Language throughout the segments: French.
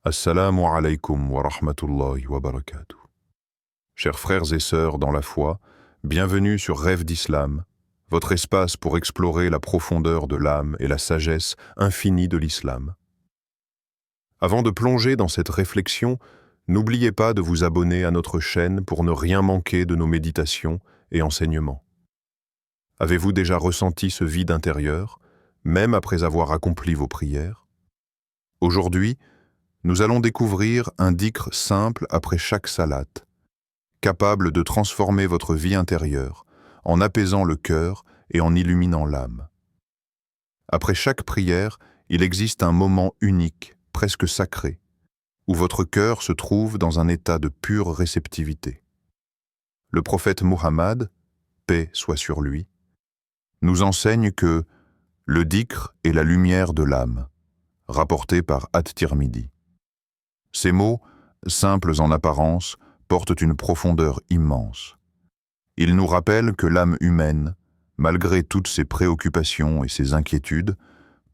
Assalamu alaikum wa rahmatullahi wa barakatuh. Chers frères et sœurs dans la foi, bienvenue sur Rêve d'Islam, votre espace pour explorer la profondeur de l'âme et la sagesse infinie de l'islam. Avant de plonger dans cette réflexion, n'oubliez pas de vous abonner à notre chaîne pour ne rien manquer de nos méditations et enseignements. Avez-vous déjà ressenti ce vide intérieur, même après avoir accompli vos prières? Aujourd'hui, nous allons découvrir un dhikr simple après chaque salate, capable de transformer votre vie intérieure, en apaisant le cœur et en illuminant l'âme. Après chaque prière, il existe un moment unique, presque sacré, où votre cœur se trouve dans un état de pure réceptivité. Le prophète Muhammad, paix soit sur lui, nous enseigne que le dhikr est la lumière de l'âme, rapporté par At-Tirmidhi. Ces mots, simples en apparence, portent une profondeur immense. Ils nous rappellent que l'âme humaine, malgré toutes ses préoccupations et ses inquiétudes,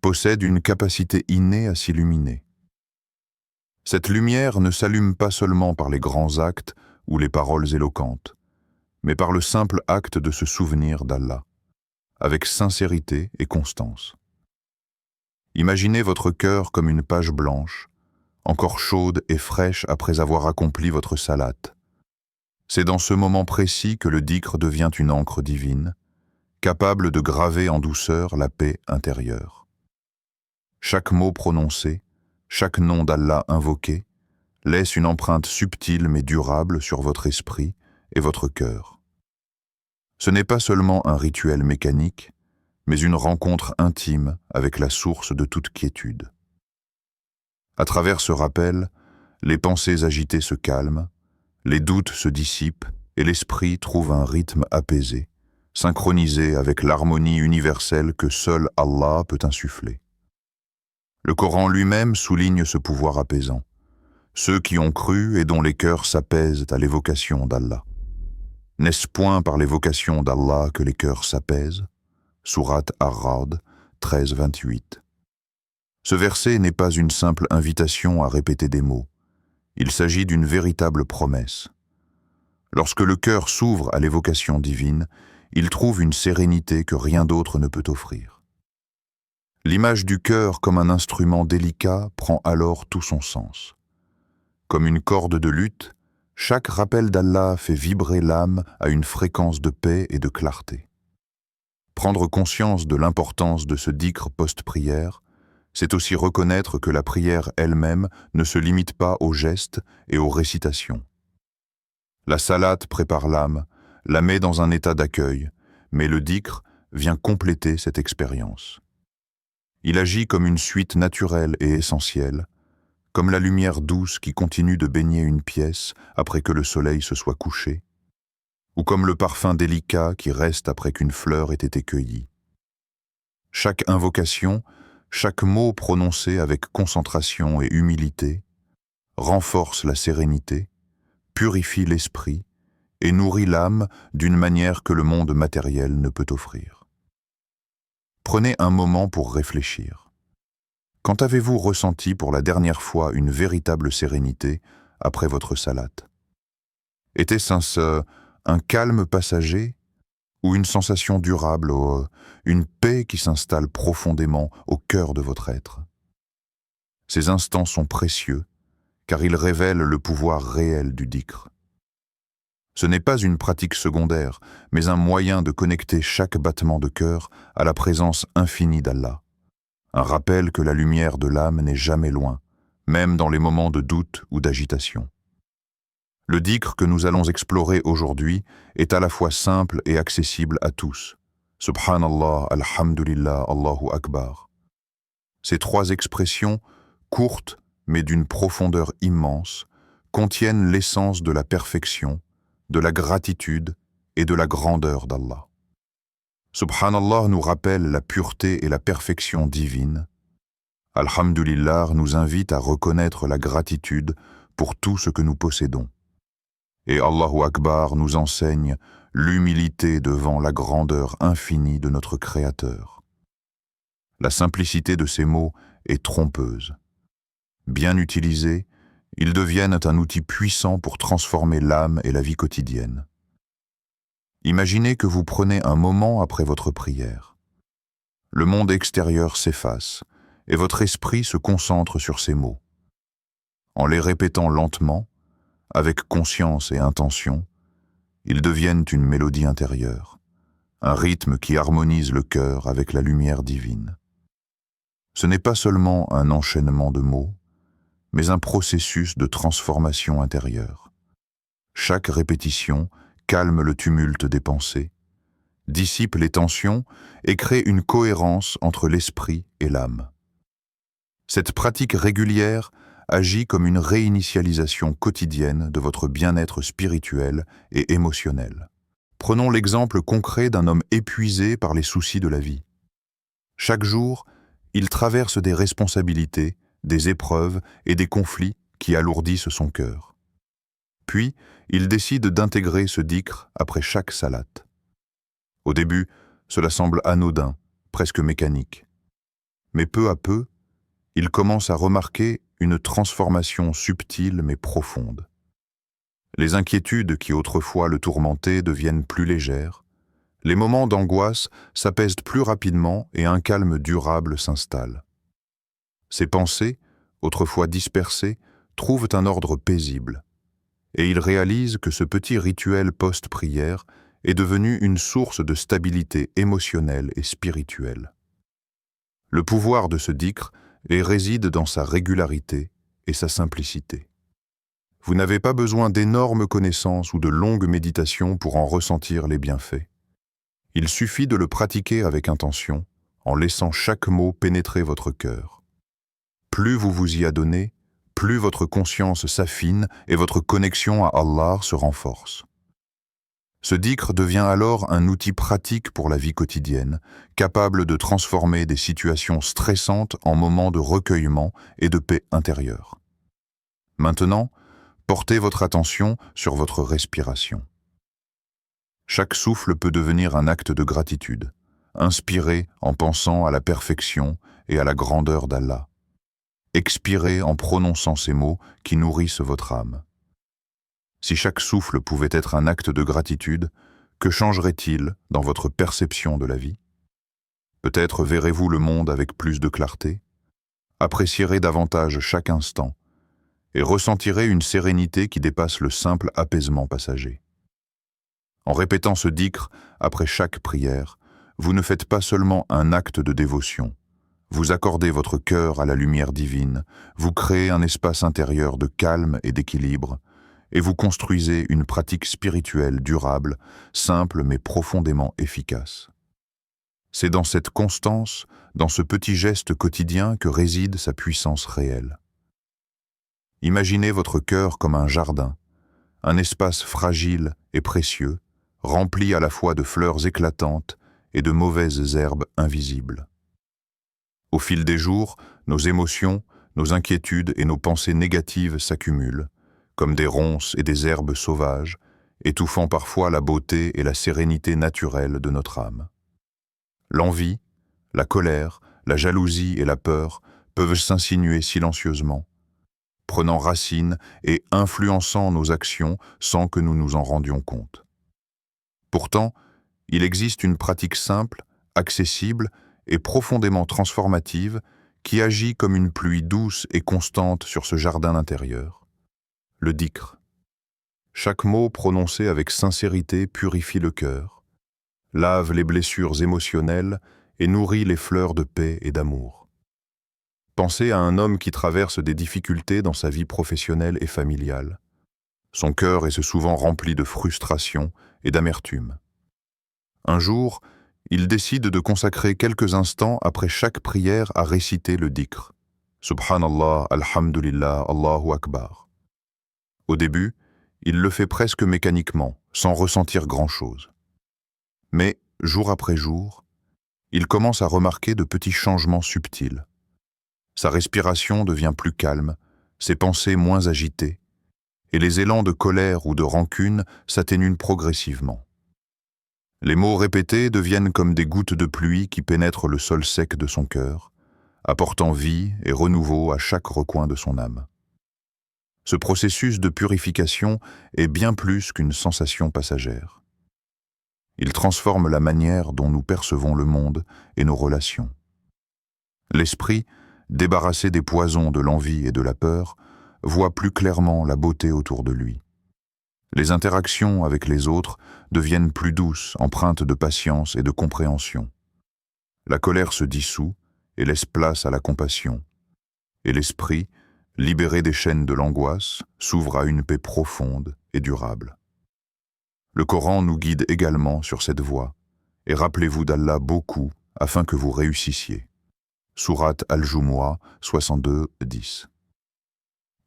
possède une capacité innée à s'illuminer. Cette lumière ne s'allume pas seulement par les grands actes ou les paroles éloquentes, mais par le simple acte de se souvenir d'Allah, avec sincérité et constance. Imaginez votre cœur comme une page blanche, encore chaude et fraîche après avoir accompli votre salate. C'est dans ce moment précis que le dhikr devient une encre divine, capable de graver en douceur la paix intérieure. Chaque mot prononcé, chaque nom d'Allah invoqué, laisse une empreinte subtile mais durable sur votre esprit et votre cœur. Ce n'est pas seulement un rituel mécanique, mais une rencontre intime avec la source de toute quiétude. À travers ce rappel, les pensées agitées se calment, les doutes se dissipent et l'esprit trouve un rythme apaisé, synchronisé avec l'harmonie universelle que seul Allah peut insuffler. Le Coran lui-même souligne ce pouvoir apaisant, ceux qui ont cru et dont les cœurs s'apaisent à l'évocation d'Allah. N'est-ce point par l'évocation d'Allah que les cœurs s'apaisent? Sourate Ar-Ra'd 13-28. Ce verset n'est pas une simple invitation à répéter des mots. Il s'agit d'une véritable promesse. Lorsque le cœur s'ouvre à l'évocation divine, il trouve une sérénité que rien d'autre ne peut offrir. L'image du cœur comme un instrument délicat prend alors tout son sens. Comme une corde de luth, chaque rappel d'Allah fait vibrer l'âme à une fréquence de paix et de clarté. Prendre conscience de l'importance de ce dhikr post-prière, c'est aussi reconnaître que la prière elle-même ne se limite pas aux gestes et aux récitations. La salate prépare l'âme, la met dans un état d'accueil, mais le dhikr vient compléter cette expérience. Il agit comme une suite naturelle et essentielle, comme la lumière douce qui continue de baigner une pièce après que le soleil se soit couché, ou comme le parfum délicat qui reste après qu'une fleur ait été cueillie. Chaque invocation, chaque mot prononcé avec concentration et humilité renforce la sérénité, purifie l'esprit et nourrit l'âme d'une manière que le monde matériel ne peut offrir. Prenez un moment pour réfléchir. Quand avez-vous ressenti pour la dernière fois une véritable sérénité après votre salate? Était-ce un calme passager ou une sensation durable, une paix qui s'installe profondément au cœur de votre être? Ces instants sont précieux, car ils révèlent le pouvoir réel du dhikr. Ce n'est pas une pratique secondaire, mais un moyen de connecter chaque battement de cœur à la présence infinie d'Allah. Un rappel que la lumière de l'âme n'est jamais loin, même dans les moments de doute ou d'agitation. Le dhikr que nous allons explorer aujourd'hui est à la fois simple et accessible à tous. Subhanallah, Alhamdulillah, Allahu Akbar. Ces trois expressions, courtes mais d'une profondeur immense, contiennent l'essence de la perfection, de la gratitude et de la grandeur d'Allah. Subhanallah nous rappelle la pureté et la perfection divine. Alhamdulillah nous invite à reconnaître la gratitude pour tout ce que nous possédons. Et Allahu Akbar nous enseigne l'humilité devant la grandeur infinie de notre Créateur. La simplicité de ces mots est trompeuse. Bien utilisés, ils deviennent un outil puissant pour transformer l'âme et la vie quotidienne. Imaginez que vous prenez un moment après votre prière. Le monde extérieur s'efface et votre esprit se concentre sur ces mots. En les répétant lentement, avec conscience et intention, ils deviennent une mélodie intérieure, un rythme qui harmonise le cœur avec la lumière divine. Ce n'est pas seulement un enchaînement de mots, mais un processus de transformation intérieure. Chaque répétition calme le tumulte des pensées, dissipe les tensions et crée une cohérence entre l'esprit et l'âme. Cette pratique régulière agit comme une réinitialisation quotidienne de votre bien-être spirituel et émotionnel. Prenons l'exemple concret d'un homme épuisé par les soucis de la vie. Chaque jour, il traverse des responsabilités, des épreuves et des conflits qui alourdissent son cœur. Puis, il décide d'intégrer ce dhikr après chaque salate. Au début, cela semble anodin, presque mécanique. Mais peu à peu, il commence à remarquer une transformation subtile mais profonde. Les inquiétudes qui autrefois le tourmentaient deviennent plus légères, les moments d'angoisse s'apaisent plus rapidement et un calme durable s'installe. Ses pensées, autrefois dispersées, trouvent un ordre paisible, et il réalise que ce petit rituel post-prière est devenu une source de stabilité émotionnelle et spirituelle. Le pouvoir de ce dhikr réside dans sa régularité et sa simplicité. Vous n'avez pas besoin d'énormes connaissances ou de longues méditations pour en ressentir les bienfaits. Il suffit de le pratiquer avec intention, en laissant chaque mot pénétrer votre cœur. Plus vous vous y adonnez, plus votre conscience s'affine et votre connexion à Allah se renforce. Ce dhikr devient alors un outil pratique pour la vie quotidienne, capable de transformer des situations stressantes en moments de recueillement et de paix intérieure. Maintenant, portez votre attention sur votre respiration. Chaque souffle peut devenir un acte de gratitude, inspirez en pensant à la perfection et à la grandeur d'Allah. Expirez en prononçant ces mots qui nourrissent votre âme. Si chaque souffle pouvait être un acte de gratitude, que changerait-il dans votre perception de la vie? Peut-être verrez-vous le monde avec plus de clarté, apprécierez davantage chaque instant et ressentirez une sérénité qui dépasse le simple apaisement passager. En répétant ce dhikr après chaque prière, vous ne faites pas seulement un acte de dévotion, vous accordez votre cœur à la lumière divine, vous créez un espace intérieur de calme et d'équilibre, et vous construisez une pratique spirituelle durable, simple mais profondément efficace. C'est dans cette constance, dans ce petit geste quotidien que réside sa puissance réelle. Imaginez votre cœur comme un jardin, un espace fragile et précieux, rempli à la fois de fleurs éclatantes et de mauvaises herbes invisibles. Au fil des jours, nos émotions, nos inquiétudes et nos pensées négatives s'accumulent, comme des ronces et des herbes sauvages, étouffant parfois la beauté et la sérénité naturelle de notre âme. L'envie, la colère, la jalousie et la peur peuvent s'insinuer silencieusement, prenant racine et influençant nos actions sans que nous nous en rendions compte. Pourtant, il existe une pratique simple, accessible et profondément transformative qui agit comme une pluie douce et constante sur ce jardin intérieur. Le dhikr. Chaque mot prononcé avec sincérité purifie le cœur, lave les blessures émotionnelles et nourrit les fleurs de paix et d'amour. Pensez à un homme qui traverse des difficultés dans sa vie professionnelle et familiale. Son cœur est souvent rempli de frustration et d'amertume. Un jour, il décide de consacrer quelques instants après chaque prière à réciter le dhikr. Subhanallah, Alhamdulillah, Allahu Akbar. Au début, il le fait presque mécaniquement, sans ressentir grand-chose. Mais, jour après jour, il commence à remarquer de petits changements subtils. Sa respiration devient plus calme, ses pensées moins agitées, et les élans de colère ou de rancune s'atténuent progressivement. Les mots répétés deviennent comme des gouttes de pluie qui pénètrent le sol sec de son cœur, apportant vie et renouveau à chaque recoin de son âme. Ce processus de purification est bien plus qu'une sensation passagère. Il transforme la manière dont nous percevons le monde et nos relations. L'esprit, débarrassé des poisons de l'envie et de la peur, voit plus clairement la beauté autour de lui. Les interactions avec les autres deviennent plus douces, empreintes de patience et de compréhension. La colère se dissout et laisse place à la compassion. Et l'esprit, libéré des chaînes de l'angoisse, s'ouvre à une paix profonde et durable. Le Coran nous guide également sur cette voie, et rappelez-vous d'Allah beaucoup afin que vous réussissiez. Sourate Al-Jumu'ah 62-10.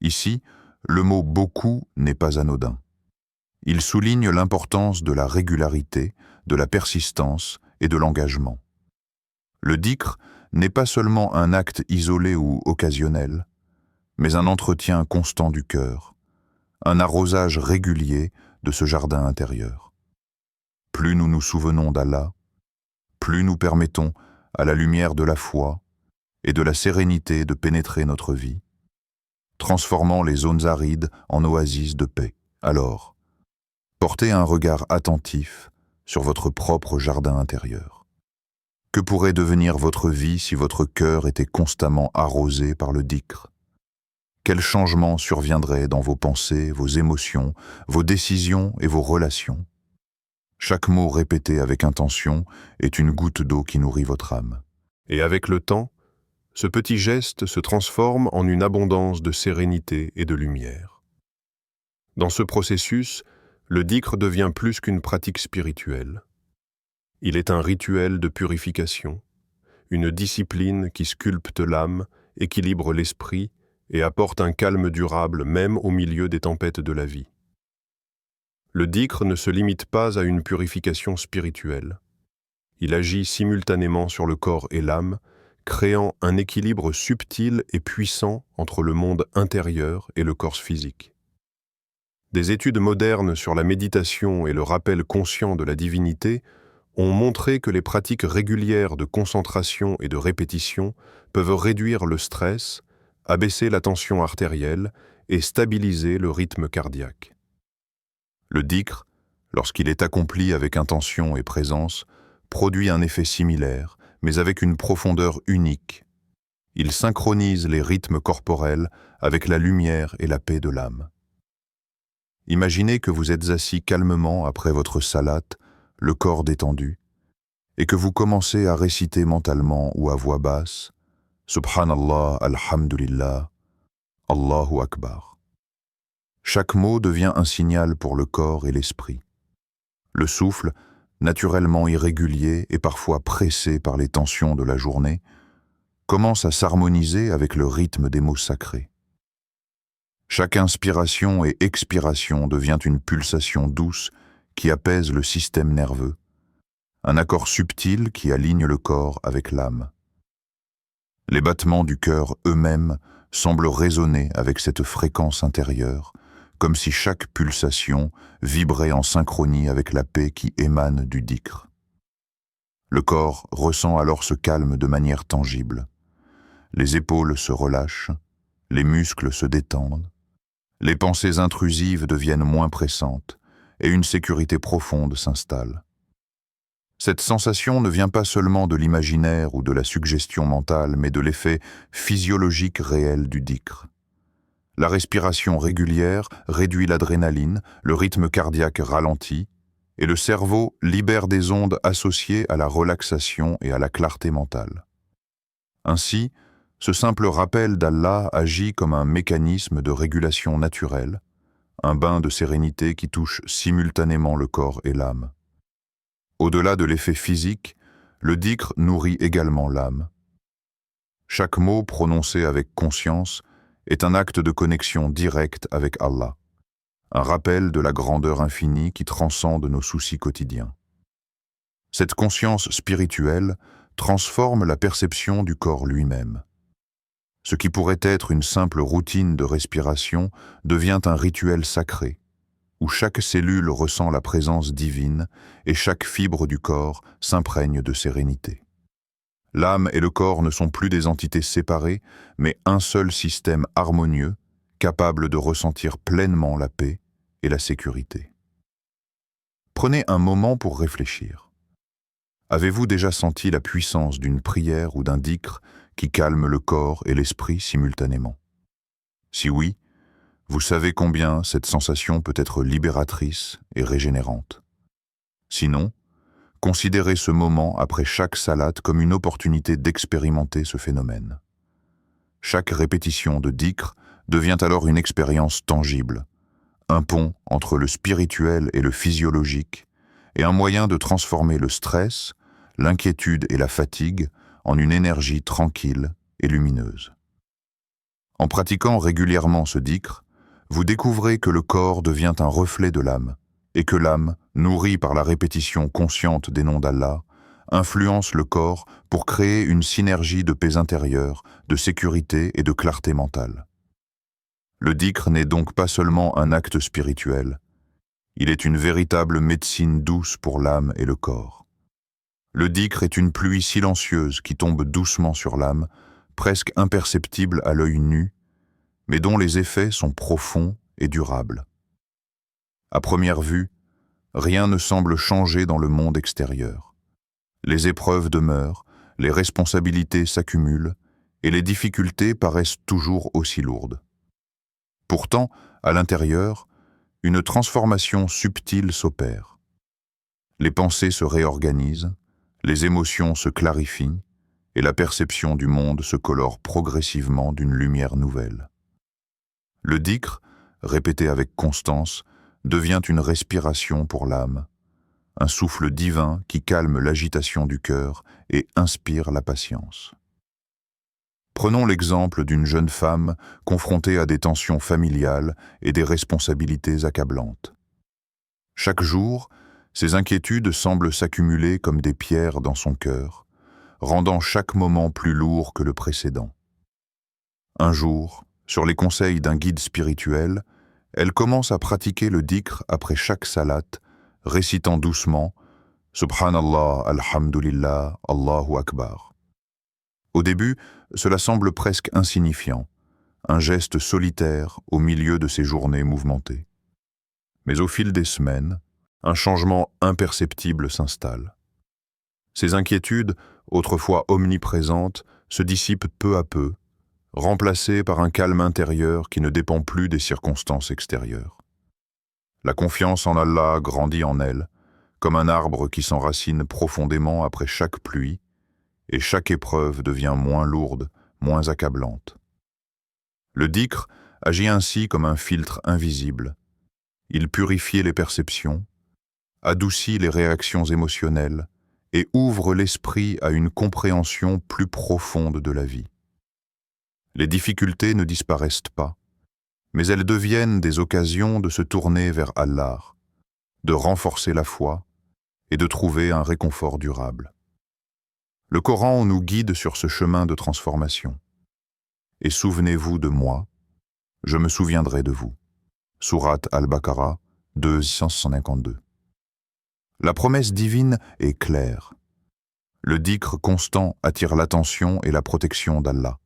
Ici, le mot « beaucoup » n'est pas anodin. Il souligne l'importance de la régularité, de la persistance et de l'engagement. Le dhikr n'est pas seulement un acte isolé ou occasionnel, mais un entretien constant du cœur, un arrosage régulier de ce jardin intérieur. Plus nous nous souvenons d'Allah, plus nous permettons à la lumière de la foi et de la sérénité de pénétrer notre vie, transformant les zones arides en oasis de paix. Alors, portez un regard attentif sur votre propre jardin intérieur. Que pourrait devenir votre vie si votre cœur était constamment arrosé par le dhikr? Quels changements surviendraient dans vos pensées, vos émotions, vos décisions et vos relations? Chaque mot répété avec intention est une goutte d'eau qui nourrit votre âme. Et avec le temps, ce petit geste se transforme en une abondance de sérénité et de lumière. Dans ce processus, le dhikr devient plus qu'une pratique spirituelle. Il est un rituel de purification, une discipline qui sculpte l'âme, équilibre l'esprit et apporte un calme durable même au milieu des tempêtes de la vie. Le dhikr ne se limite pas à une purification spirituelle. Il agit simultanément sur le corps et l'âme, créant un équilibre subtil et puissant entre le monde intérieur et le corps physique. Des études modernes sur la méditation et le rappel conscient de la divinité ont montré que les pratiques régulières de concentration et de répétition peuvent réduire le stress, abaisser la tension artérielle et stabiliser le rythme cardiaque. Le dhikr, lorsqu'il est accompli avec intention et présence, produit un effet similaire, mais avec une profondeur unique. Il synchronise les rythmes corporels avec la lumière et la paix de l'âme. Imaginez que vous êtes assis calmement après votre salate, le corps détendu, et que vous commencez à réciter mentalement ou à voix basse « Subhanallah, Alhamdulillah, Allahu Akbar ». Chaque mot devient un signal pour le corps et l'esprit. Le souffle, naturellement irrégulier et parfois pressé par les tensions de la journée, commence à s'harmoniser avec le rythme des mots sacrés. Chaque inspiration et expiration devient une pulsation douce qui apaise le système nerveux, un accord subtil qui aligne le corps avec l'âme. Les battements du cœur eux-mêmes semblent résonner avec cette fréquence intérieure, comme si chaque pulsation vibrait en synchronie avec la paix qui émane du dhikr. Le corps ressent alors ce calme de manière tangible. Les épaules se relâchent, les muscles se détendent, les pensées intrusives deviennent moins pressantes et une sécurité profonde s'installe. Cette sensation ne vient pas seulement de l'imaginaire ou de la suggestion mentale, mais de l'effet physiologique réel du dhikr. La respiration régulière réduit l'adrénaline, le rythme cardiaque ralentit, et le cerveau libère des ondes associées à la relaxation et à la clarté mentale. Ainsi, ce simple rappel d'Allah agit comme un mécanisme de régulation naturelle, un bain de sérénité qui touche simultanément le corps et l'âme. Au-delà de l'effet physique, le dhikr nourrit également l'âme. Chaque mot prononcé avec conscience est un acte de connexion directe avec Allah, un rappel de la grandeur infinie qui transcende nos soucis quotidiens. Cette conscience spirituelle transforme la perception du corps lui-même. Ce qui pourrait être une simple routine de respiration devient un rituel sacré, où chaque cellule ressent la présence divine et chaque fibre du corps s'imprègne de sérénité. L'âme et le corps ne sont plus des entités séparées, mais un seul système harmonieux, capable de ressentir pleinement la paix et la sécurité. Prenez un moment pour réfléchir. Avez-vous déjà senti la puissance d'une prière ou d'un dhikr qui calme le corps et l'esprit simultanément? Si oui, vous savez combien cette sensation peut être libératrice et régénérante. Sinon, considérez ce moment après chaque salate comme une opportunité d'expérimenter ce phénomène. Chaque répétition de dhikr devient alors une expérience tangible, un pont entre le spirituel et le physiologique, et un moyen de transformer le stress, l'inquiétude et la fatigue en une énergie tranquille et lumineuse. En pratiquant régulièrement ce dhikr, vous découvrez que le corps devient un reflet de l'âme, et que l'âme, nourrie par la répétition consciente des noms d'Allah, influence le corps pour créer une synergie de paix intérieure, de sécurité et de clarté mentale. Le dhikr n'est donc pas seulement un acte spirituel, il est une véritable médecine douce pour l'âme et le corps. Le dhikr est une pluie silencieuse qui tombe doucement sur l'âme, presque imperceptible à l'œil nu, mais dont les effets sont profonds et durables. À première vue, rien ne semble changer dans le monde extérieur. Les épreuves demeurent, les responsabilités s'accumulent, et les difficultés paraissent toujours aussi lourdes. Pourtant, à l'intérieur, une transformation subtile s'opère. Les pensées se réorganisent, les émotions se clarifient, et la perception du monde se colore progressivement d'une lumière nouvelle. Le dhikr, répété avec constance, devient une respiration pour l'âme, un souffle divin qui calme l'agitation du cœur et inspire la patience. Prenons l'exemple d'une jeune femme confrontée à des tensions familiales et des responsabilités accablantes. Chaque jour, ses inquiétudes semblent s'accumuler comme des pierres dans son cœur, rendant chaque moment plus lourd que le précédent. Un jour, sur les conseils d'un guide spirituel, elle commence à pratiquer le dhikr après chaque salate, récitant doucement « Subhanallah, Alhamdulillah, Allahu Akbar ». Au début, cela semble presque insignifiant, un geste solitaire au milieu de ses journées mouvementées. Mais au fil des semaines, un changement imperceptible s'installe. Ses inquiétudes, autrefois omniprésentes, se dissipent peu à peu, remplacées par un calme intérieur qui ne dépend plus des circonstances extérieures. La confiance en Allah grandit en elle, comme un arbre qui s'enracine profondément après chaque pluie, et chaque épreuve devient moins lourde, moins accablante. Le dhikr agit ainsi comme un filtre invisible. Il purifie les perceptions, adoucit les réactions émotionnelles et ouvre l'esprit à une compréhension plus profonde de la vie. Les difficultés ne disparaissent pas, mais elles deviennent des occasions de se tourner vers Allah, de renforcer la foi et de trouver un réconfort durable. Le Coran nous guide sur ce chemin de transformation. Et souvenez-vous de moi, je me souviendrai de vous. Sourate Al-Baqarah 252. La promesse divine est claire. Le dhikr constant attire l'attention et la protection d'Allah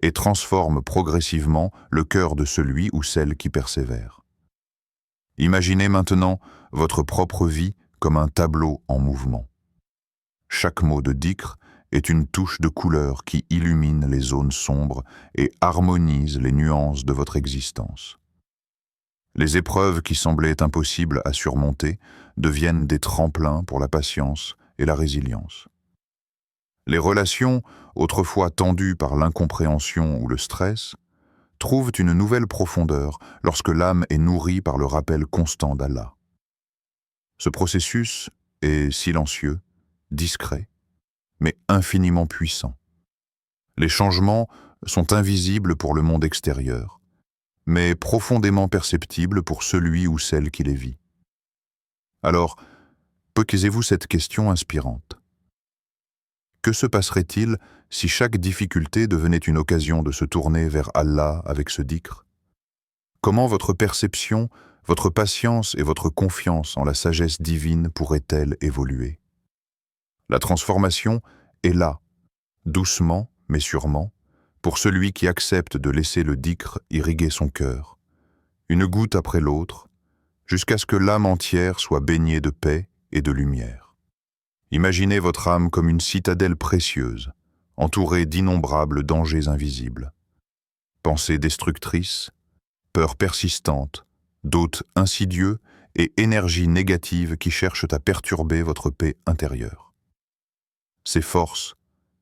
et transforme progressivement le cœur de celui ou celle qui persévère. Imaginez maintenant votre propre vie comme un tableau en mouvement. Chaque mot de dhikr est une touche de couleur qui illumine les zones sombres et harmonise les nuances de votre existence. Les épreuves qui semblaient impossibles à surmonter deviennent des tremplins pour la patience et la résilience. Les relations, autrefois tendues par l'incompréhension ou le stress, trouvent une nouvelle profondeur lorsque l'âme est nourrie par le rappel constant d'Allah. Ce processus est silencieux, discret, mais infiniment puissant. Les changements sont invisibles pour le monde extérieur, mais profondément perceptibles pour celui ou celle qui les vit. Alors, posez-vous cette question inspirante. Que se passerait-il si chaque difficulté devenait une occasion de se tourner vers Allah avec ce dhikr? Comment votre perception, votre patience et votre confiance en la sagesse divine pourraient-elles évoluer? La transformation est là, doucement mais sûrement, pour celui qui accepte de laisser le dhikr irriguer son cœur, une goutte après l'autre, jusqu'à ce que l'âme entière soit baignée de paix et de lumière. Imaginez votre âme comme une citadelle précieuse, entourée d'innombrables dangers invisibles. Pensées destructrices, peurs persistantes, doutes insidieux et énergies négatives qui cherchent à perturber votre paix intérieure. Ces forces,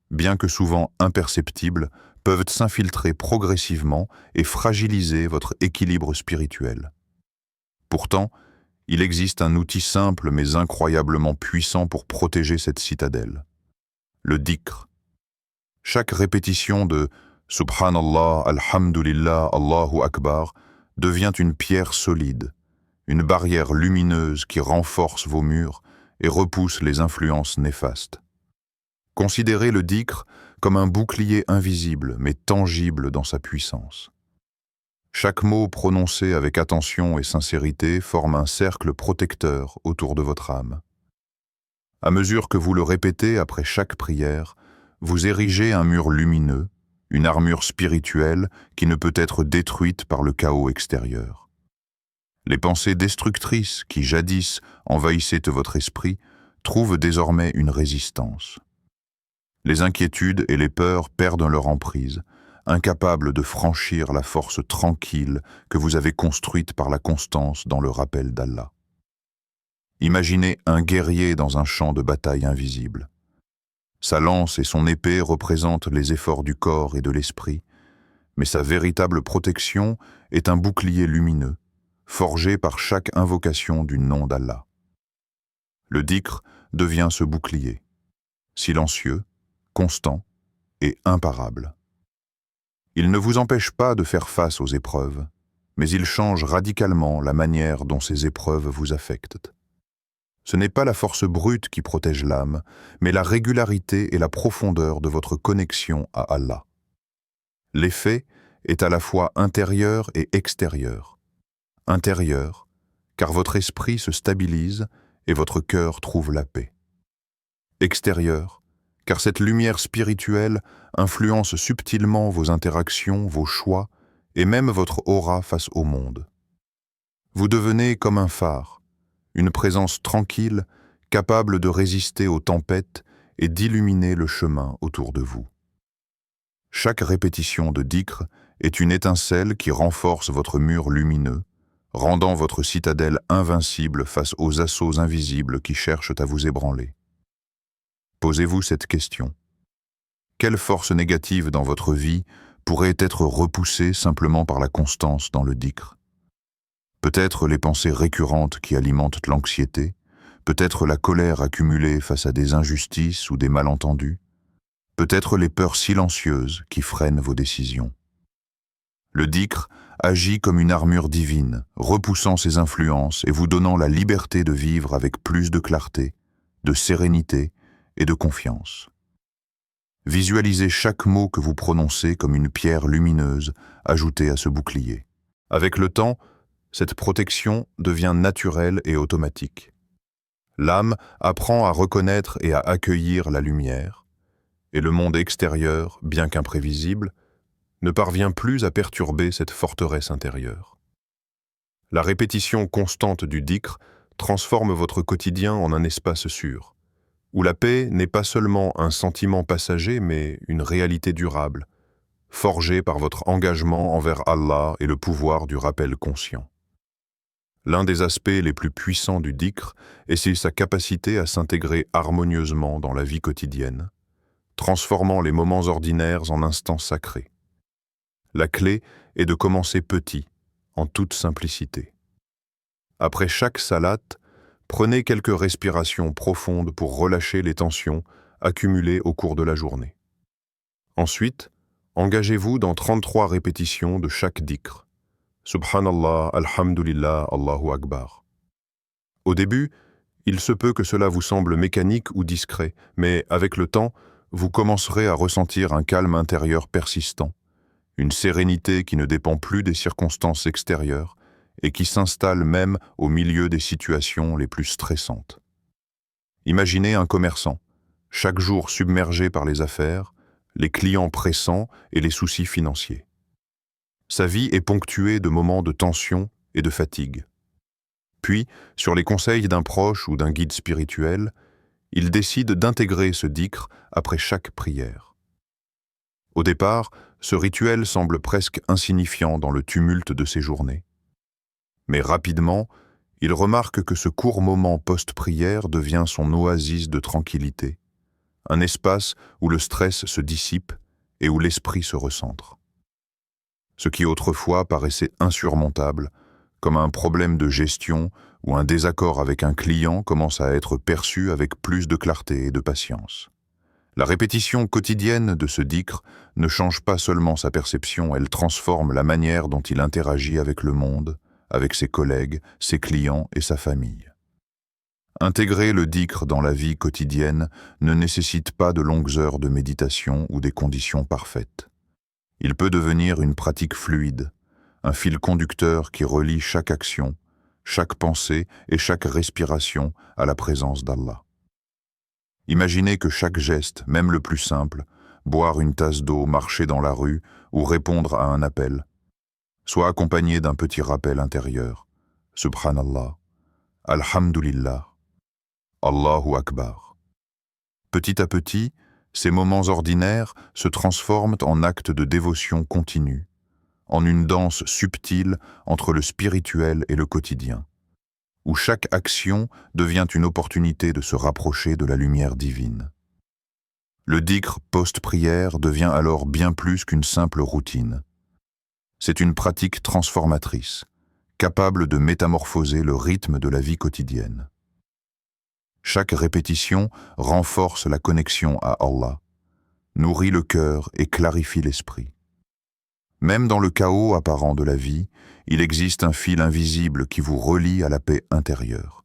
bien que souvent imperceptibles, peuvent s'infiltrer progressivement et fragiliser votre équilibre spirituel. Pourtant, il existe un outil simple mais incroyablement puissant pour protéger cette citadelle. Le dhikr. Chaque répétition de Subhanallah, Alhamdulillah, Allahu Akbar devient une pierre solide, une barrière lumineuse qui renforce vos murs et repousse les influences néfastes. Considérez le dhikr comme un bouclier invisible mais tangible dans sa puissance. Chaque mot prononcé avec attention et sincérité forme un cercle protecteur autour de votre âme. À mesure que vous le répétez après chaque prière, vous érigez un mur lumineux, une armure spirituelle qui ne peut être détruite par le chaos extérieur. Les pensées destructrices qui jadis envahissaient votre esprit trouvent désormais une résistance. Les inquiétudes et les peurs perdent leur emprise, incapables de franchir la force tranquille que vous avez construite par la constance dans le rappel d'Allah. Imaginez un guerrier dans un champ de bataille invisible. Sa lance et son épée représentent les efforts du corps et de l'esprit, mais sa véritable protection est un bouclier lumineux, forgé par chaque invocation du nom d'Allah. Le dhikr devient ce bouclier, silencieux, constant et imparable. Il ne vous empêche pas de faire face aux épreuves, mais il change radicalement la manière dont ces épreuves vous affectent. Ce n'est pas la force brute qui protège l'âme, mais la régularité et la profondeur de votre connexion à Allah. L'effet est à la fois intérieur et extérieur. Intérieur, car votre esprit se stabilise et votre cœur trouve la paix. Extérieur, car cette lumière spirituelle influence subtilement vos interactions, vos choix et même votre aura face au monde. Vous devenez comme un phare, une présence tranquille, capable de résister aux tempêtes et d'illuminer le chemin autour de vous. Chaque répétition de dhikr est une étincelle qui renforce votre mur lumineux, rendant votre citadelle invincible face aux assauts invisibles qui cherchent à vous ébranler. Posez-vous cette question. Quelle force négative dans votre vie pourrait être repoussée simplement par la constance dans le dhikr? Peut-être les pensées récurrentes qui alimentent l'anxiété, peut-être la colère accumulée face à des injustices ou des malentendus, peut-être les peurs silencieuses qui freinent vos décisions. Le dhikr agit comme une armure divine, repoussant ces influences et vous donnant la liberté de vivre avec plus de clarté, de sérénité et de confiance. Visualisez chaque mot que vous prononcez comme une pierre lumineuse ajoutée à ce bouclier. Avec le temps, cette protection devient naturelle et automatique. L'âme apprend à reconnaître et à accueillir la lumière, et le monde extérieur, bien qu'imprévisible, ne parvient plus à perturber cette forteresse intérieure. La répétition constante du dhikr transforme votre quotidien en un espace sûr, où la paix n'est pas seulement un sentiment passager, mais une réalité durable, forgée par votre engagement envers Allah et le pouvoir du rappel conscient. L'un des aspects les plus puissants du dhikr est sa capacité à s'intégrer harmonieusement dans la vie quotidienne, transformant les moments ordinaires en instants sacrés. La clé est de commencer petit, en toute simplicité. Après chaque salat, prenez quelques respirations profondes pour relâcher les tensions accumulées au cours de la journée. Ensuite, engagez-vous dans 33 répétitions de chaque dhikr. Subhanallah, Alhamdulillah, Allahu Akbar. Au début, il se peut que cela vous semble mécanique ou discret, mais avec le temps, vous commencerez à ressentir un calme intérieur persistant, une sérénité qui ne dépend plus des circonstances extérieures et qui s'installe même au milieu des situations les plus stressantes. Imaginez un commerçant, chaque jour submergé par les affaires, les clients pressants et les soucis financiers. Sa vie est ponctuée de moments de tension et de fatigue. Puis, sur les conseils d'un proche ou d'un guide spirituel, il décide d'intégrer ce dhikr après chaque prière. Au départ, ce rituel semble presque insignifiant dans le tumulte de ses journées. Mais rapidement, il remarque que ce court moment post-prière devient son oasis de tranquillité, un espace où le stress se dissipe et où l'esprit se recentre. Ce qui autrefois paraissait insurmontable, comme un problème de gestion ou un désaccord avec un client, commence à être perçu avec plus de clarté et de patience. La répétition quotidienne de ce dhikr ne change pas seulement sa perception, elle transforme la manière dont il interagit avec le monde, avec ses collègues, ses clients et sa famille. Intégrer le dhikr dans la vie quotidienne ne nécessite pas de longues heures de méditation ou des conditions parfaites. Il peut devenir une pratique fluide, un fil conducteur qui relie chaque action, chaque pensée et chaque respiration à la présence d'Allah. Imaginez que chaque geste, même le plus simple, boire une tasse d'eau, marcher dans la rue ou répondre à un appel, soit accompagné d'un petit rappel intérieur. Subhanallah, Alhamdulillah, Allahu Akbar. Petit à petit, ces moments ordinaires se transforment en actes de dévotion continue, en une danse subtile entre le spirituel et le quotidien, où chaque action devient une opportunité de se rapprocher de la lumière divine. Le dhikr post-prière devient alors bien plus qu'une simple routine. C'est une pratique transformatrice, capable de métamorphoser le rythme de la vie quotidienne. Chaque répétition renforce la connexion à Allah, nourrit le cœur et clarifie l'esprit. Même dans le chaos apparent de la vie, il existe un fil invisible qui vous relie à la paix intérieure.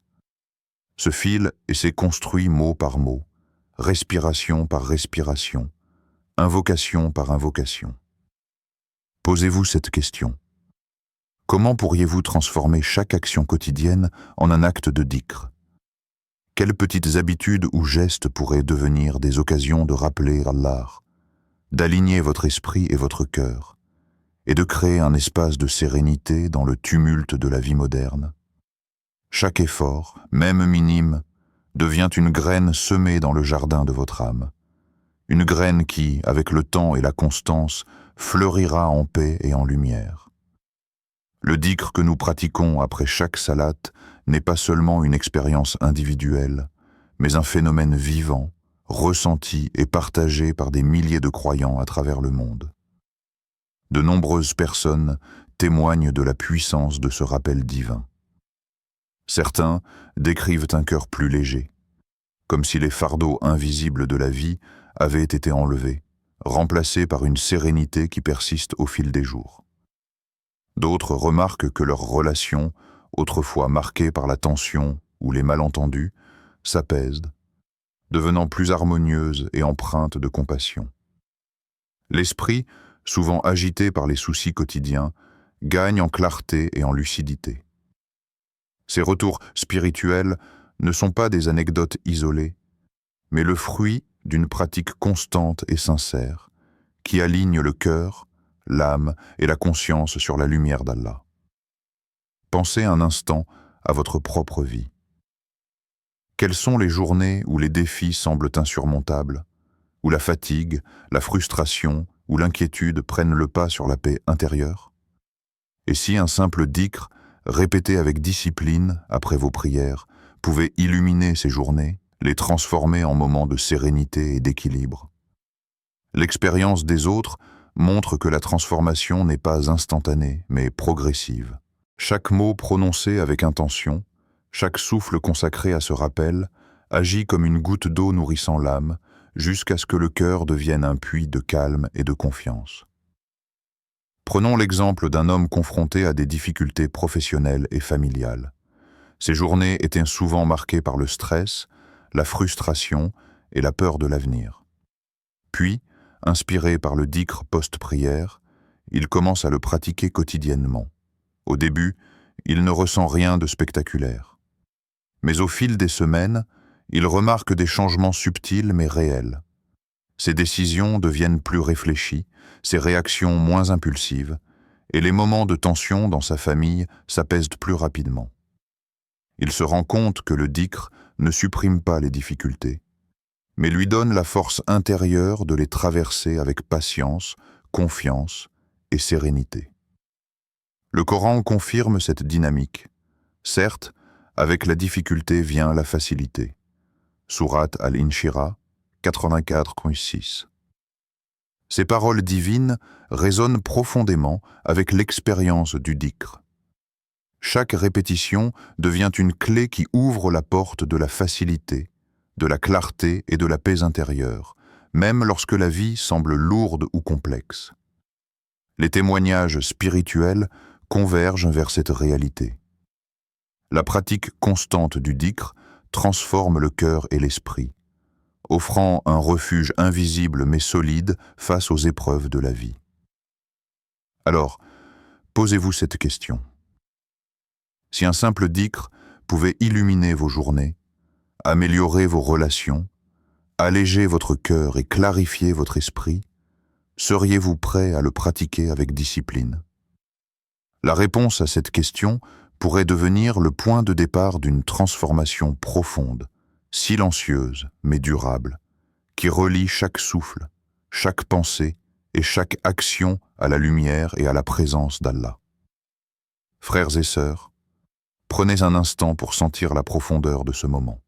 Ce fil s'est construit mot par mot, respiration par respiration, invocation par invocation. Posez-vous cette question. Comment pourriez-vous transformer chaque action quotidienne en un acte de dhikr? Quelles petites habitudes ou gestes pourraient devenir des occasions de rappeler Allah, d'aligner votre esprit et votre cœur, et de créer un espace de sérénité dans le tumulte de la vie moderne? Chaque effort, même minime, devient une graine semée dans le jardin de votre âme. Une graine qui, avec le temps et la constance, fleurira en paix et en lumière. Le dhikr que nous pratiquons après chaque salate n'est pas seulement une expérience individuelle, mais un phénomène vivant, ressenti et partagé par des milliers de croyants à travers le monde. De nombreuses personnes témoignent de la puissance de ce rappel divin. Certains décrivent un cœur plus léger, comme si les fardeaux invisibles de la vie avaient été enlevés, remplacés par une sérénité qui persiste au fil des jours. D'autres remarquent que leurs relations, autrefois marquées par la tension ou les malentendus, s'apaisent, devenant plus harmonieuses et empreintes de compassion. L'esprit, souvent agité par les soucis quotidiens, gagne en clarté et en lucidité. Ces retours spirituels ne sont pas des anecdotes isolées, mais le fruit d'une pratique constante et sincère qui aligne le cœur, l'âme et la conscience sur la lumière d'Allah. Pensez un instant à votre propre vie. Quelles sont les journées où les défis semblent insurmontables, où la fatigue, la frustration ou l'inquiétude prennent le pas sur la paix intérieure? Et si un simple dhikr, répété avec discipline après vos prières, pouvait illuminer ces journées, les transformer en moments de sérénité et d'équilibre? L'expérience des autres montre que la transformation n'est pas instantanée, mais progressive. Chaque mot prononcé avec intention, chaque souffle consacré à ce rappel, agit comme une goutte d'eau nourrissant l'âme, jusqu'à ce que le cœur devienne un puits de calme et de confiance. Prenons l'exemple d'un homme confronté à des difficultés professionnelles et familiales. Ses journées étaient souvent marquées par le stress, la frustration et la peur de l'avenir. Puis, inspiré par le dhikr post-prière, il commence à le pratiquer quotidiennement. Au début, il ne ressent rien de spectaculaire. Mais au fil des semaines, il remarque des changements subtils mais réels. Ses décisions deviennent plus réfléchies, ses réactions moins impulsives, et les moments de tension dans sa famille s'apaisent plus rapidement. Il se rend compte que le dhikr ne supprime pas les difficultés, mais lui donne la force intérieure de les traverser avec patience, confiance et sérénité. Le Coran confirme cette dynamique. Certes, avec la difficulté vient la facilité. Sourate Al-Inshirah 84,6. Ces paroles divines résonnent profondément avec l'expérience du dhikr. Chaque répétition devient une clé qui ouvre la porte de la facilité, de la clarté et de la paix intérieure, même lorsque la vie semble lourde ou complexe. Les témoignages spirituels convergent vers cette réalité. La pratique constante du dhikr transforme le cœur et l'esprit, offrant un refuge invisible mais solide face aux épreuves de la vie. Alors, posez-vous cette question. Si un simple dhikr pouvait illuminer vos journées, améliorer vos relations, alléger votre cœur et clarifier votre esprit, seriez-vous prêt à le pratiquer avec discipline? La réponse à cette question pourrait devenir le point de départ d'une transformation profonde, silencieuse mais durable, qui relie chaque souffle, chaque pensée et chaque action à la lumière et à la présence d'Allah. Frères et sœurs, prenez un instant pour sentir la profondeur de ce moment.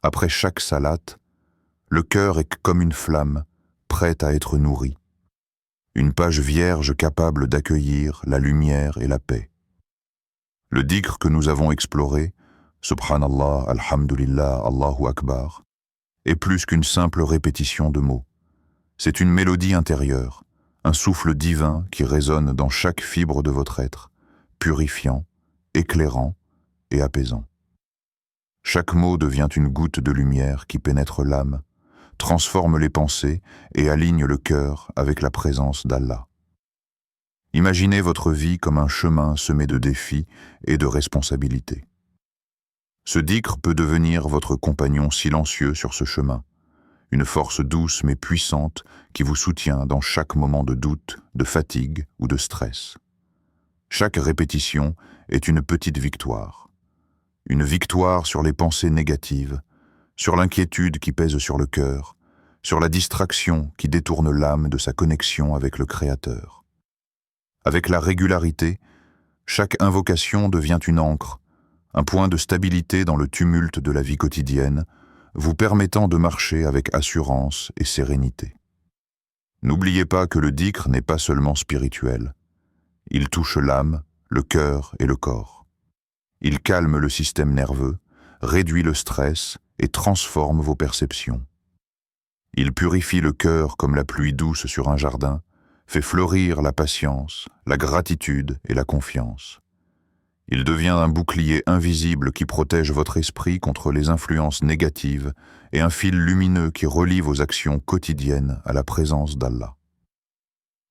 Après chaque salate, le cœur est comme une flamme, prête à être nourrie. Une page vierge capable d'accueillir la lumière et la paix. Le dhikr que nous avons exploré, Subhanallah, Alhamdulillah, Allahu Akbar, est plus qu'une simple répétition de mots. C'est une mélodie intérieure, un souffle divin qui résonne dans chaque fibre de votre être, purifiant, éclairant et apaisant. Chaque mot devient une goutte de lumière qui pénètre l'âme, transforme les pensées et aligne le cœur avec la présence d'Allah. Imaginez votre vie comme un chemin semé de défis et de responsabilités. Ce dhikr peut devenir votre compagnon silencieux sur ce chemin, une force douce mais puissante qui vous soutient dans chaque moment de doute, de fatigue ou de stress. Chaque répétition est une petite victoire. Une victoire sur les pensées négatives, sur l'inquiétude qui pèse sur le cœur, sur la distraction qui détourne l'âme de sa connexion avec le Créateur. Avec la régularité, chaque invocation devient une ancre, un point de stabilité dans le tumulte de la vie quotidienne, vous permettant de marcher avec assurance et sérénité. N'oubliez pas que le dhikr n'est pas seulement spirituel. Il touche l'âme, le cœur et le corps. Il calme le système nerveux, réduit le stress et transforme vos perceptions. Il purifie le cœur comme la pluie douce sur un jardin, fait fleurir la patience, la gratitude et la confiance. Il devient un bouclier invisible qui protège votre esprit contre les influences négatives et un fil lumineux qui relie vos actions quotidiennes à la présence d'Allah.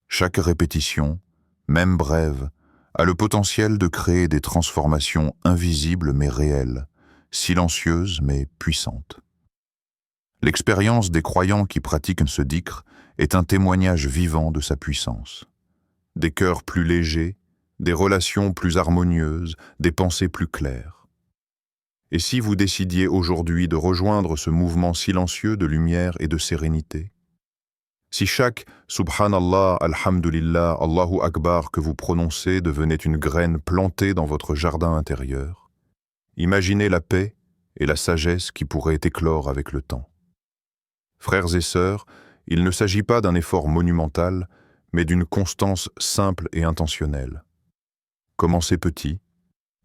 Chaque répétition, même brève, a le potentiel de créer des transformations invisibles mais réelles, silencieuses mais puissantes. L'expérience des croyants qui pratiquent ce dhikr est un témoignage vivant de sa puissance. Des cœurs plus légers, des relations plus harmonieuses, des pensées plus claires. Et si vous décidiez aujourd'hui de rejoindre ce mouvement silencieux de lumière et de sérénité? Si chaque Subhanallah, Alhamdulillah, Allahu Akbar que vous prononcez devenait une graine plantée dans votre jardin intérieur, imaginez la paix et la sagesse qui pourraient éclore avec le temps. Frères et sœurs, il ne s'agit pas d'un effort monumental, mais d'une constance simple et intentionnelle. Commencez petit,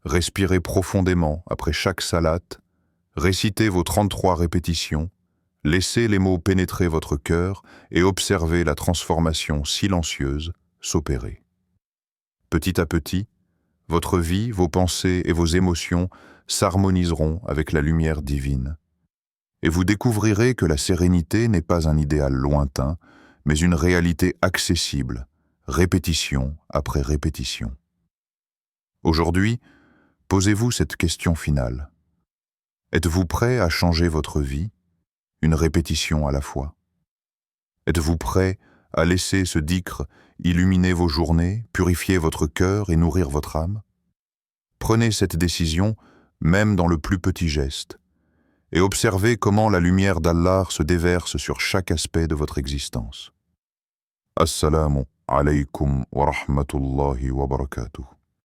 respirez profondément après chaque salate, récitez vos 33 répétitions, laissez les mots pénétrer votre cœur et observez la transformation silencieuse s'opérer. Petit à petit, votre vie, vos pensées et vos émotions s'harmoniseront avec la lumière divine. Et vous découvrirez que la sérénité n'est pas un idéal lointain, mais une réalité accessible, répétition après répétition. Aujourd'hui, posez-vous cette question finale. Êtes-vous prêt à changer votre vie, une répétition à la fois? Êtes-vous prêt à laisser ce dhikr illuminer vos journées, purifier votre cœur et nourrir votre âme? Prenez cette décision, même dans le plus petit geste, et observez comment la lumière d'Allah se déverse sur chaque aspect de votre existence. Assalamu alaykum wa rahmatullahi wa barakatuh.